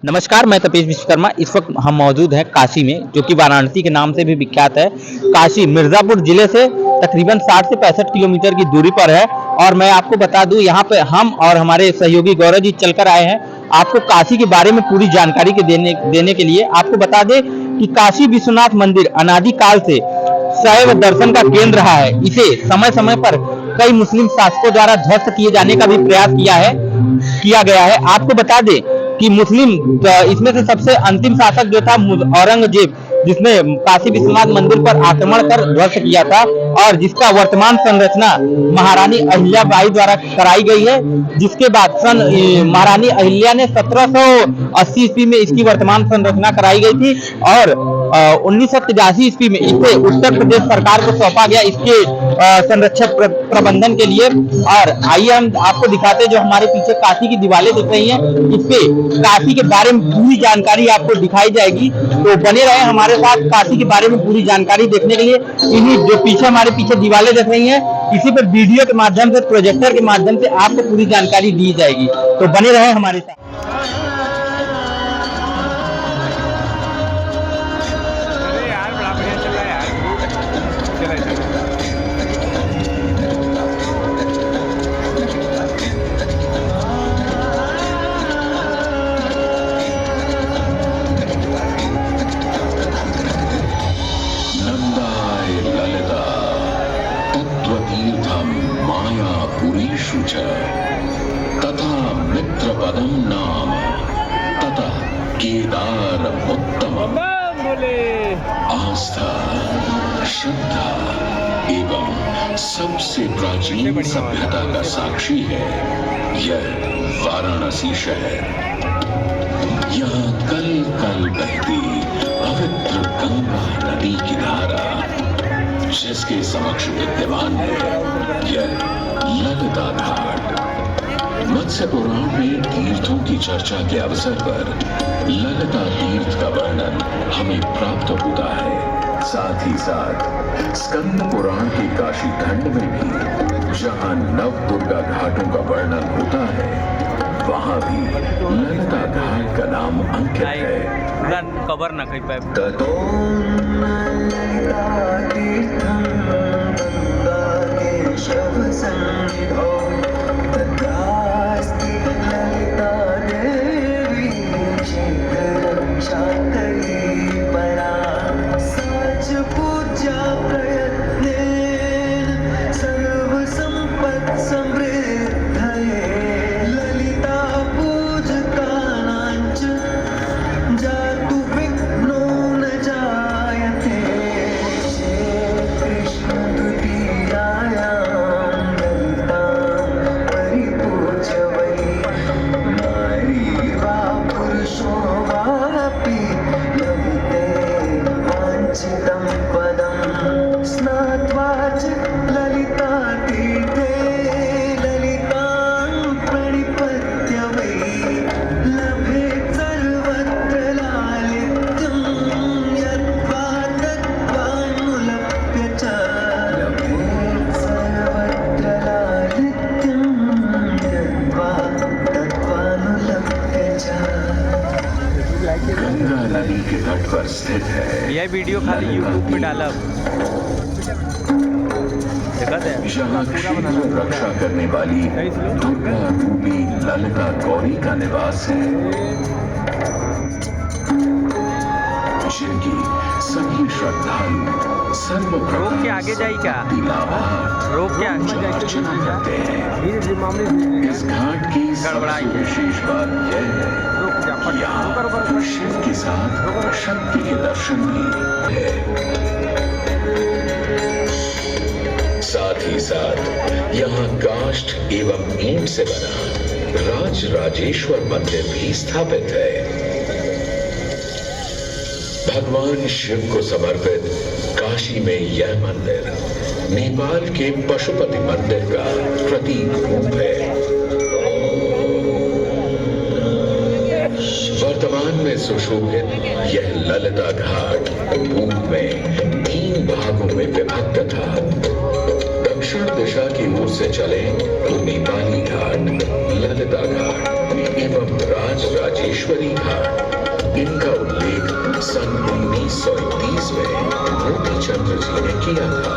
नमस्कार, मैं तपेश विश्वकर्मा। इस वक्त हम मौजूद हैं काशी में, जो कि वाराणसी के नाम से भी विख्यात है। काशी मिर्ज़ापुर जिले से तकरीबन 60 से 65 किलोमीटर की दूरी पर है। और मैं आपको बता दूं, यहाँ पे हम और हमारे सहयोगी गौरव जी चलकर आए हैं आपको काशी के बारे में पूरी जानकारी देने के लिए। आपको बता दें कि काशी विश्वनाथ मंदिर अनादि काल से शैव दर्शन का केंद्र रहा है। इसे समय समय पर कई मुस्लिम शासकों द्वारा ध्वस्त किए जाने का भी प्रयास किया गया है। आपको बता दें कि मुस्लिम इसमें से सबसे अंतिम शासक जो था औरंगजेब, जिसने काशी विश्वनाथ मंदिर पर आक्रमण कर ध्वस्त किया था, और जिसका वर्तमान संरचना महारानी अहिल्याबाई द्वारा कराई गई है। जिसके बाद महारानी अहिल्या ने 1780 ईस्वी में इसकी वर्तमान संरचना कराई गई थी, और 1983 ईस्वी में इसे उत्तर प्रदेश सरकार को सौंपा गया इसके संरक्षक प्रबंधन के लिए। और आइए हम आपको दिखाते हैं, जो हमारे पीछे काशी की दीवारें दिख रही हैं, इस पे काशी के बारे में पूरी जानकारी आपको दिखाई जाएगी। तो बने रहे हमारे साथ काशी के बारे में पूरी जानकारी देखने के लिए। इन्हीं जो हमारे पीछे दीवारें दिख रही हैं, इसी पर वीडियो के माध्यम से, प्रोजेक्टर के माध्यम से आपको पूरी जानकारी दी जाएगी। तो बने रहे हमारे साथ। तथा मित्रपदम नाम ततः केदारमुत्तमम्। आस्था, श्रद्धा एवं सबसे प्राचीन सभ्यता का साक्षी है यह वाराणसी शहर। यहाँ कल कल बहती पवित्र गंगा नदी की धारा, जिसके समक्ष विद्यमान है यह ललिता घाट। मत्स्य पुराण में तीर्थों की चर्चा के अवसर पर ललिता तीर्थ का वर्णन हमें प्राप्त होता है। साथ ही साथ स्कंद पुराण के काशी खंड में भी जहां नव दुर्गा घाटों का वर्णन होता है, वहां भी ललिता घाट का नाम अंकित है। कवर ना कहीं पे गंगा नदी के तट पर स्थित है। यह वीडियो खाली यूट्यूब पे डाला यहाँ क्षेत्र रक्षा करने वाली दुर्गा रूपी ललिता गौरी का निवास है, जिनकी सभी श्रद्धालु रोक के आगे जाई क्या? रोक के आगे करते हैं। इस घाट की सबसे विशेष बात यह है कि यहाँ शिव के साथ शक्ति के दर्शन भी है। साथ ही साथ यहाँ काष्ठ एवं ईंट से बना राज राजेश्वर मंदिर भी स्थापित है। भगवान शिव को समर्पित काशी में यह मंदिर नेपाल के पशुपति मंदिर का प्रतीक रूप है। वर्तमान में सुशोभित यह ललिता घाट पूर्व में 3 भागों में विभक्त था। दक्षिण दिशा की ओर से चले तो नेपाली घाट, ललिता घाट एवं राज राजेश्वरी घाट, इनका उल्लेख सन 1931 में मोती चंद्र जी ने किया था,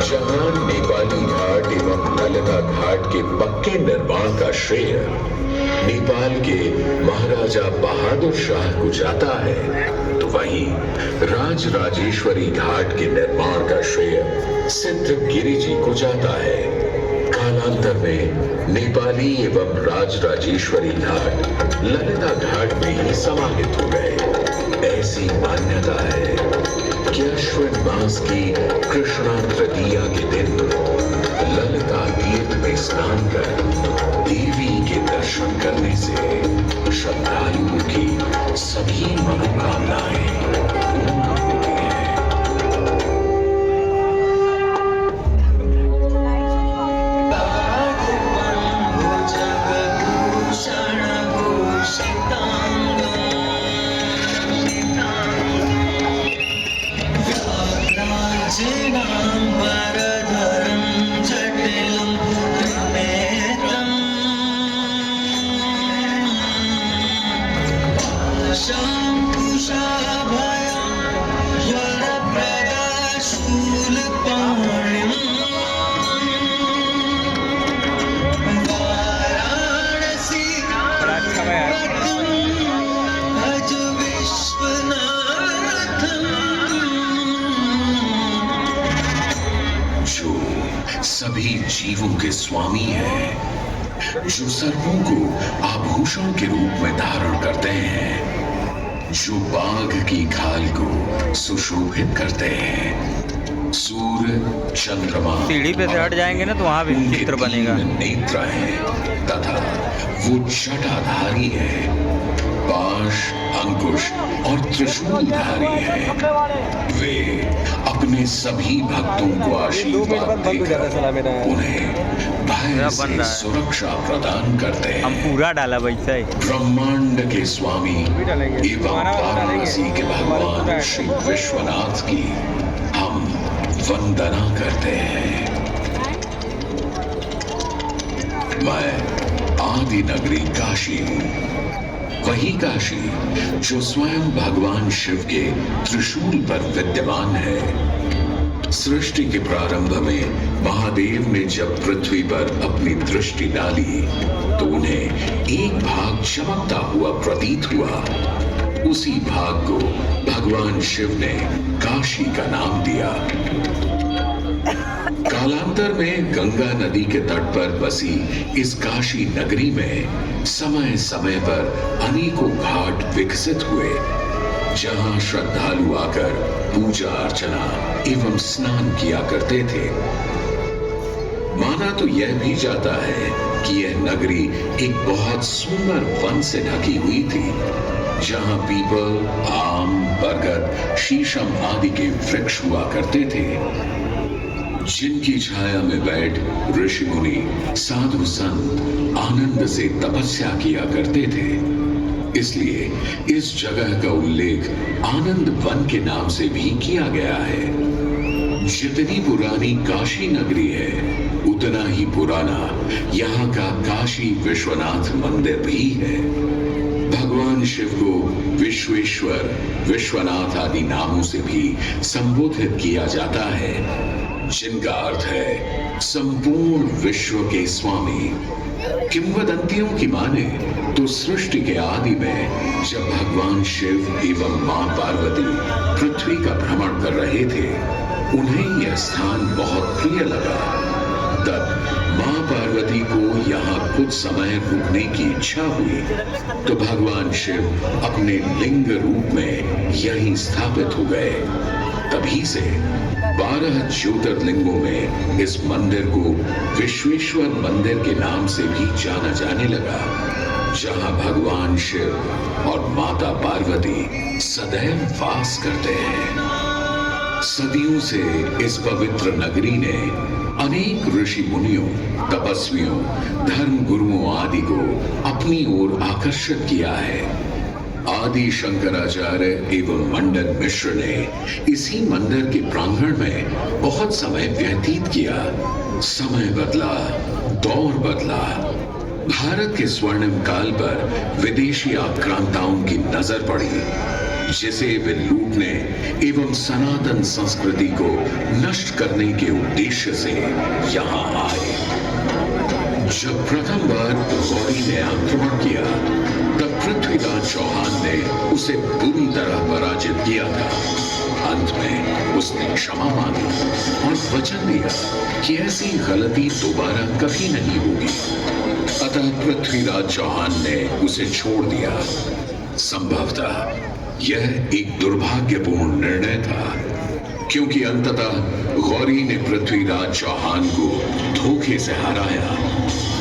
जहां नेपाली घाट एवं ललिता घाट के पक्के निर्माण का श्रेय नेपाल के महाराजा बहादुर शाह को जाता है, तो वहीं राजराजेश्वरी घाट के निर्माण का श्रेय सिद्धगिरी जी को जाता है। कालांतर में नेपाली एवं राजराजेश्वरी घाट ललिता घाट में ही समाहित हो गए। ऐसी मान्यता है कि अश्विन मास की कृष्णा तृतीया के दिन ललिता तीर्थ में स्नान कर देवी के दर्शन करने से श्रद्धालुओं की सभी मनोकामनाएं पूर्ण होती हैं। सभी जीवों के स्वामी है, जो सर्पों को आभूषण के रूप में धारण करते हैं, जो बाघ की खाल को सुशोभित करते हैं। सूर्य, चंद्रमा सीढ़ी पे से हट जाएंगे ना तो वहां भी चित्र बनेगा। नेत्र है तथा वो जटाधारी है, पाश, अंकुश और त्रिशूलधारी है। वे अपने सभी भक्तों को आशीर्वाद देकर उन्हें भय से सुरक्षा प्रदान करते हैं। हम पूरा डाला वैसा ही। ब्रह्मांड के स्वामी एवं वाराणसी के भगवान श्री विश्वनाथ की हम वंदना करते हैं। मैं आदि नगरी काशी हूँ, वही काशी जो स्वयं भगवान शिव के त्रिशूल पर विद्यमान है। सृष्टि के प्रारंभ में महादेव ने जब पृथ्वी पर अपनी दृष्टि डाली तो उन्हें एक भाग चमकता हुआ प्रतीत हुआ। उसी भाग को भगवान शिव ने काशी का नाम दिया। कालांतर में गंगा नदी के तट पर बसी इस काशी नगरी में समय समय पर अनेकों घाट विकसित हुए, जहां श्रद्धालु आकर पूजा अर्चना एवं स्नान किया करते थे। माना तो यह भी जाता है कि यह नगरी एक बहुत सुंदर वन से ढकी हुई थी, जहां पीपल, आम, बरगद, शीशम आदि के वृक्ष हुआ करते थे, जिनकी छाया में बैठ ऋषि मुनि, साधु संत आनंद से तपस्या किया करते थे। इसलिए इस जगह का उल्लेख आनंद वन के नाम से भी किया गया है। जितनी पुरानी काशी नगरी है, उतना ही पुराना यहाँ का काशी विश्वनाथ मंदिर भी है। भगवान शिव को विश्वेश्वर, विश्वनाथ आदि नामों से भी संबोधित किया जाता है, जिनका अर्थ है संपूर्ण विश्व के स्वामी। किंवदंतियों की माने तो सृष्टि के आदि में जब भगवान शिव एवं मां पार्वती पृथ्वी का भ्रमण कर रहे थे, उन्हें यह स्थान बहुत प्रिय लगा। तब मां पार्वती को यहाँ कुछ समय रुकने की इच्छा हुई, तो भगवान शिव अपने लिंग रूप में यहीं स्थापित हो गए। तभी से 12 ज्योतिर्लिंगों में इस मंदिर को विश्वेश्वर मंदिर के नाम से भी जाना जाने लगा, जहां भगवान शिव और माता पार्वती सदैव वास करते हैं। सदियों से इस पवित्र नगरी ने अनेक ऋषि मुनियों, तपस्वियों, धर्म गुरुओं आदि को अपनी ओर आकर्षित किया है। आदि शंकराचार्य एवं मंडन मिश्र ने इसी मंदिर के प्रांगण में बहुत समय व्यतीत किया। समय बदला, दौर बदला, भारत के स्वर्णिम काल पर विदेशी आक्रांताओं की नजर पड़ी, जिसे वे लूटने एवं सनातन संस्कृति को नष्ट करने के उद्देश्य से यहाँ आए। जब प्रथम बार गौरी ने आक्रमण किया, तब पृथ्वीराज चौहान ने उसे बुरी तरह पराजित किया था। अंत में उसने क्षमा मांगी और वचन दिया कि ऐसी गलती दोबारा कभी नहीं होगी। अतः पृथ्वीराज चौहान ने उसे छोड़ दिया। संभवतः यह एक दुर्भाग्यपूर्ण निर्णय था, क्योंकि अंततः गौरी ने पृथ्वीराज चौहान को धोखे से हराया।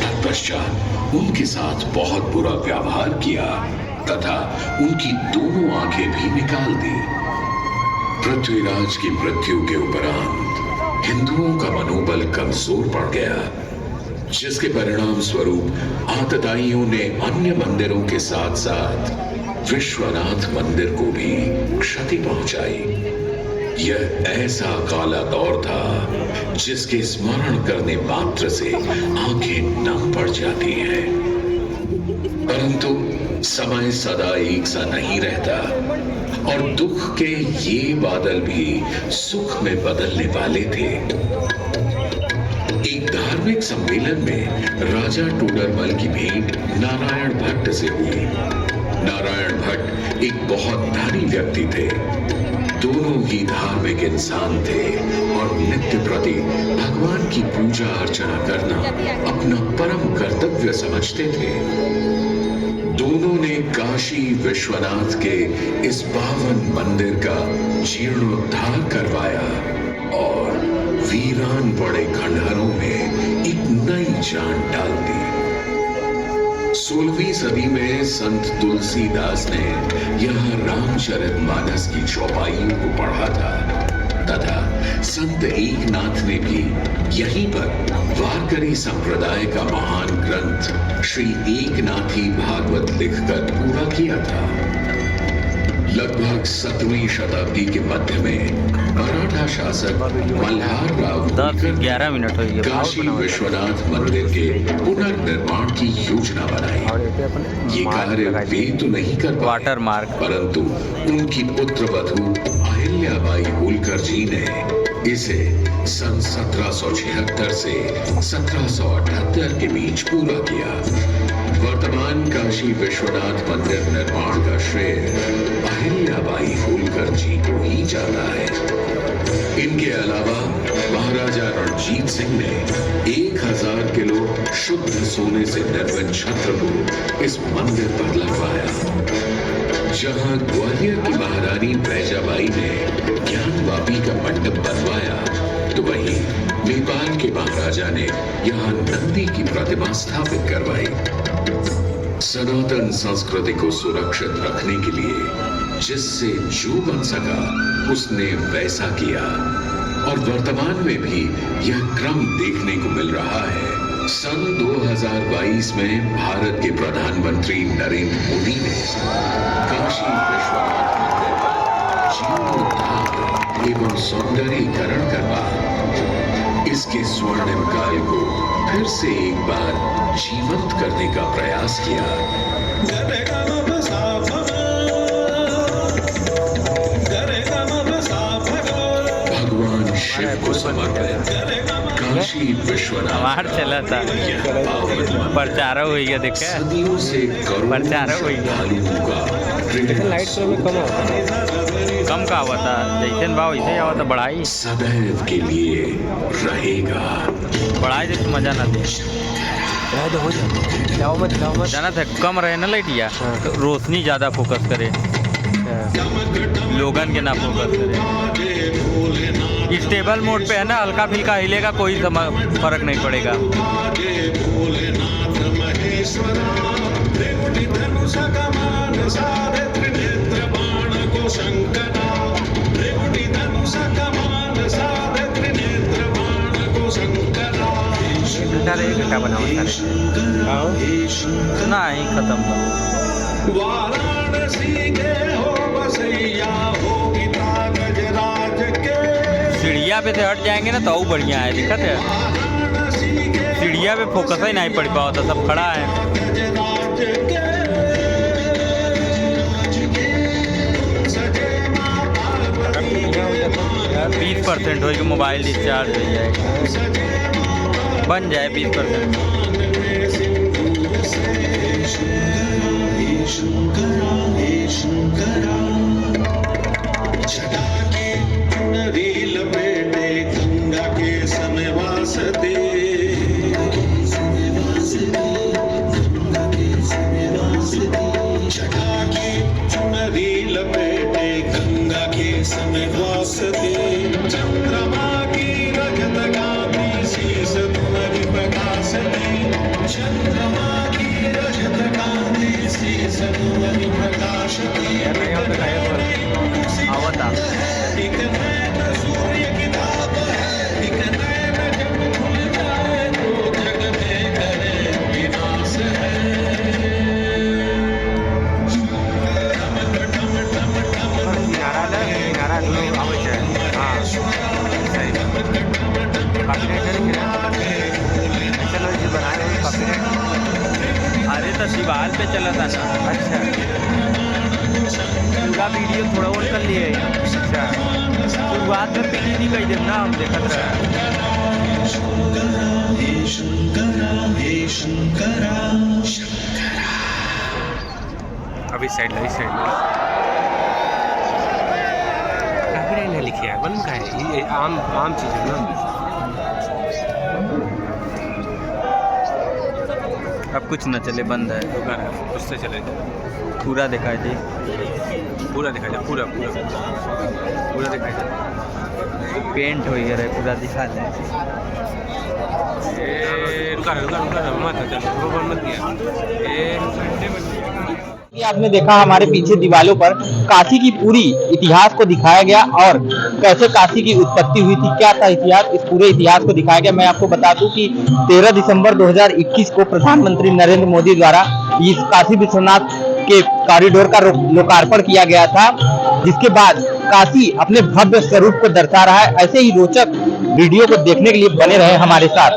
तत्पश्चात उनके साथ बहुत बुरा व्यवहार किया तथा उनकी दोनों आंखें भी निकाल दी। पृथ्वीराज की मृत्यु के उपरांत हिंदुओं का मनोबल कमजोर पड़ गया, जिसके परिणाम स्वरूप आतताइयों ने अन्य मंदिरों के साथ साथ विश्वनाथ मंदिर को भी क्षति पहुंचाई। यह ऐसा काला दौर था जिसके स्मरण करने मात्र से आंखें नम पड़ जाती हैं। परंतु समय सदा एक सा नहीं रहता और दुख के ये बादल भी सुख में बदलने वाले थे। एक धार्मिक सम्मेलन में राजा टोडरमल की भेंट नारायण भट्ट से हुई। नारायण भट्ट एक बहुत धनी व्यक्ति थे। दोनों ही धार्मिक इंसान थे और नित्य प्रति भगवान की पूजा अर्चना करना अपना परम कर्तव्य समझते थे। दोनों ने काशी विश्वनाथ के इस पावन मंदिर का जीर्णोद्धार करवाया और वीरान पड़े खंडहरों में एक नई जान डाल दी। 16वीं सदी में संत तुलसीदास ने यहाँ रामचरितमानस की चौपाइयों को पढ़ा था तथा संत एकनाथ ने भी यहीं पर वारकरी संप्रदाय का महान ग्रंथ श्री एकनाथी भागवत लिखकर पूरा किया था। लगभग 17वीं शताब्दी के मध्य में मराठा शासक मल्हार राव 10-11 मिनट हो गए। काशी विश्वनाथ मंदिर के पुनर्निर्माण की योजना बनाई। ये कार्य वे तो नहीं कर पाए, वाटर मार्क, परंतु उनकी पुत्रवधू अहिल्याबाई होलकर जी ने इसे सन 1776 से 1778 के बीच पूरा किया। वर्तमान काशी विश्वनाथ मंदिर निर्माण का श्रेय अहिल्याबाई होलकर जी को ही जाता है। इनके अलावा महाराजा रणजीत सिंह ने 1000 किलो शुद्ध सोने से निर्मित छत्र को इस मंदिर पर लगवाया। जहां ग्वालियर की महारानी बैजाबाई ने ज्ञानवापी का मंडप बनवाया, तो वहीं नेपाल के महाराजा ने यहाँ नंदी की प्रतिमा स्थापित करवाई। सनातन संस्कृति को सुरक्षित रखने के लिए जिससे जो बन सका उसने वैसा किया और वर्तमान में भी यह क्रम देखने को मिल रहा है। सन 2022 में भारत के प्रधानमंत्री नरेंद्र मोदी ने काशी विश्वनाथ मंदिर का जीर्णोद्धार एवं सौंदर्यीकरण करवा इसके स्वर्णिम काल को फिर से एक बार जीवंत करने का प्रयास किया। भगवान शिव को समर्पित काशी विश्वनाथ चला था प्रचार हुई है, देखे सदियों से प्रचार हुई है। लाइट शो में कम होता है, कम का हुआ था, जैसे भाव वैसे हुआ था। बढ़ाई सदैव के लिए रहेगा। बढ़ाई जैसे मजा ना दे, जाना था कम रहे ना लाइटिया, तो रोशनी ज़्यादा फोकस करे, लोगन के ना फोकस करे। स्टेबल मोड पे है ना, हल्का फिल्का हिलेगा, कोई फर्क नहीं पड़ेगा। एक घंटा बनाओ नहीं खत्म सीढ़िया पे से हट जाएंगे ना तो बढ़िया है, दिक्कत है। सीढ़िया पे फोकस ही नहीं पड़ पाओ था, सब खड़ा है। यार 20% होगी, मोबाइल डिस्चार्ज हो जाएगा, बन जाए 20%। चंद्रमा की रजत गाती शीस तुम्हारी प्रकाशती, चंद्रमा की रजत गाती शीस तुम्हारी प्रकाशती। एक नैन सूर्य की ताप है, एक नैन जब खुल जाए तो जग में करे विनाश है। अरे तो दीवार पे चला था ना। अच्छा, पूरा वीडियो थोड़ा और कर लिए। अच्छा, शुरुआत में पीली नहीं कही देव ना, हम देखत रहे। अभी साइड लो, साइड लो। काफी नहीं लिखी है, बन का है ये, आम चीज है ना। अब कुछ न चले, बंद है, उससे चले जाए। पूरा दिखाई दे, पूरा दिखाई दे, पूरा दिखाई दे। पेंट हो गया है, पूरा दिखा दे। रुका मत किया। ये आपने देखा हमारे पीछे दीवालों पर काशी की पूरी इतिहास को दिखाया गया और कैसे काशी की उत्पत्ति हुई थी, क्या था इतिहास, इस पूरे इतिहास को दिखाया गया। मैं आपको बता दूं कि 13 दिसंबर 2021 को प्रधानमंत्री नरेंद्र मोदी द्वारा इस काशी विश्वनाथ के कॉरिडोर का लोकार्पण किया गया था, जिसके बाद काशी अपने भव्य स्वरूप को दर्शा रहा है। ऐसे ही रोचक वीडियो को देखने के लिए बने रहे हमारे साथ।